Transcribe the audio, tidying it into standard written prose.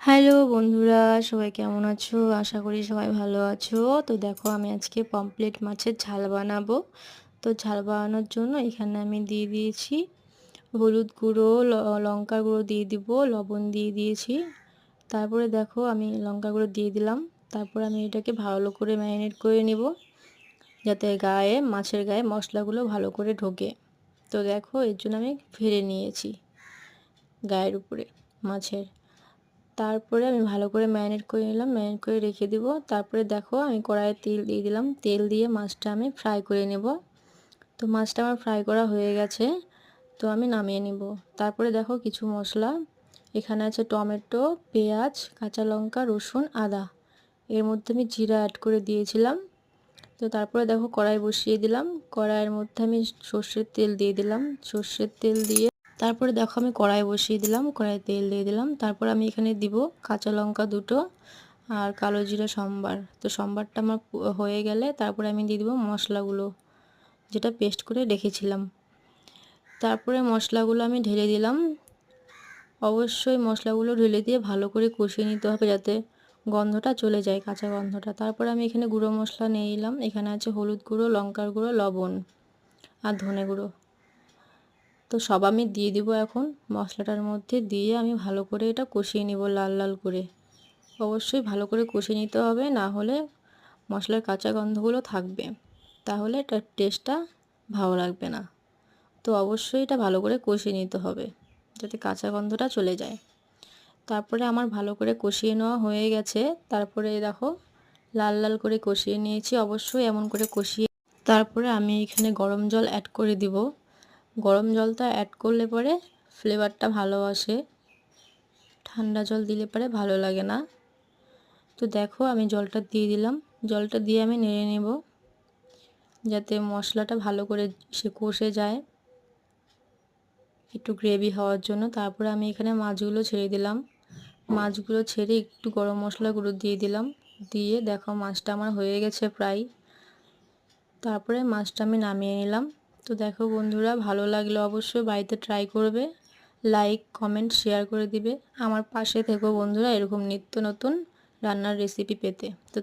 Hello বন্ধুরা, সবাই কেমন আছো? আশা করি সবাই ভালো আছো। তো দেখো, আমি আজকে পমফ্রেট মাছের ঝাল বানাবো। তো ঝাল বানানোর জন্য এখানে আমি দিয়ে দিয়েছি হলুদ গুঁড়ো, লঙ্কার গুঁড়ো দিয়ে দিব, লবণ দিয়ে দিয়েছি। তারপরে দেখো, আমি লঙ্কার গুঁড়ো দিয়ে দিলাম। তারপর আমি এটাকে ভালো করে ম্যারিনেট করে নিব, যাতে মাছের গায়ে মশলাগুলো ভালো করে ঢোকে। তো দেখো, এর জন্য আমি ফেলে নিয়েছি গায়ের উপরে মাছের। তারপরে আমি ভালো করে ম্যারিনেট করে নিলাম, ম্যারিনেট করে রেখে দিব। তারপরে দেখো, আমি কড়াইয়ে তেল দিয়ে দিলাম, তেল দিয়ে মাছটা আমি ফ্রাই করে নেব। তো মাছটা আমার ফ্রাই করা হয়ে গেছে, তো আমি নামিয়ে নিব। তারপরে দেখো, কিছু মশলা এখানে আছে: টমেটো, পেঁয়াজ, কাঁচা লঙ্কা, রসুন, আদা। এর মধ্যে আমি জিরা অ্যাড করে দিয়েছিলাম। তো তারপরে দেখো, কড়াই বসিয়ে দিলাম। কড়াইয়ের মধ্যে আমি সর্ষের তেল দিয়ে দিলাম। সর্ষের তেল দিয়ে তারপরে দেখো, আমি কড়াই বসিয়ে দিলাম, কড়াই তেল দিয়ে দিলাম। তারপর আমি এখানে দিব কাঁচা লঙ্কা দুটো আর কালো জিরা সম্বার। তো সম্বারটা আমার হয়ে গেলে তারপরে আমি দিয়ে দিব মশলাগুলো, যেটা পেস্ট করে রেখেছিলাম। তারপরে মশলাগুলো আমি ঢেলে দিলাম। অবশ্যই মশলাগুলো ঢেলে দিয়ে ভালো করে কষিয়ে নিতে হবে, যাতে গন্ধটা চলে যায়, কাঁচা গন্ধটা। তারপরে আমি এখানে গুঁড়ো মশলা নিয়ে নিলাম। এখানে আছে হলুদ গুঁড়ো, লঙ্কার গুঁড়ো, লবণ আর ধনে গুঁড়ো। তো সব আমি দিয়ে দিব এখন মশলাটার মধ্যে, দিয়ে আমি ভালো করে এটা কষিয়ে নিব লাল লাল করে। অবশ্যই ভালো করে কষিয়ে নিতে হবে, না হলে মশলার কাঁচা গন্ধগুলো থাকবে, তাহলে এটার টেস্টটা ভালো লাগবে না। তো অবশ্যই এটা ভালো করে কষিয়ে নিতে হবে, যাতে কাঁচা গন্ধটা চলে যায়। তারপরে আমার ভালো করে কষিয়ে নেওয়া হয়ে গেছে। তারপরে দেখো, লাল লাল করে কষিয়ে নিয়েছি। অবশ্যই এমন করে কষিয়ে তারপরে আমি এখানে গরম জল অ্যাড করে দিব। গরম জলটা অ্যাড করলে পরে ফ্লেভারটা ভালো আসে, ঠান্ডা জল দিলে পরে ভালো লাগে না। তো দেখো, আমি জলটা দিয়ে দিলাম। জলটা দিয়ে আমি নেড়ে নেব, যাতে মশলাটা ভালো করে কষে যায়, একটু গ্রেভি হওয়ার জন্য। তারপরে আমি এখানে মাছগুলো ছেড়ে দিলাম। মাছগুলো ছেড়ে একটু গরম মশলা গুঁড়ো দিয়ে দিলাম। দিয়ে দেখো, মাছটা আমার হয়ে গেছে প্রায়। তারপরে মাছটা আমি নামিয়ে নিলাম। তো দেখো বন্ধুরা, ভালো লাগলে অবশ্যই বাড়িতে ট্রাই করবে, লাইক কমেন্ট শেয়ার করে দিবে। আমার পাশে থেকো বন্ধুরা, এরকম নিত্য নতুন রান্নার রেসিপি পেতে। তো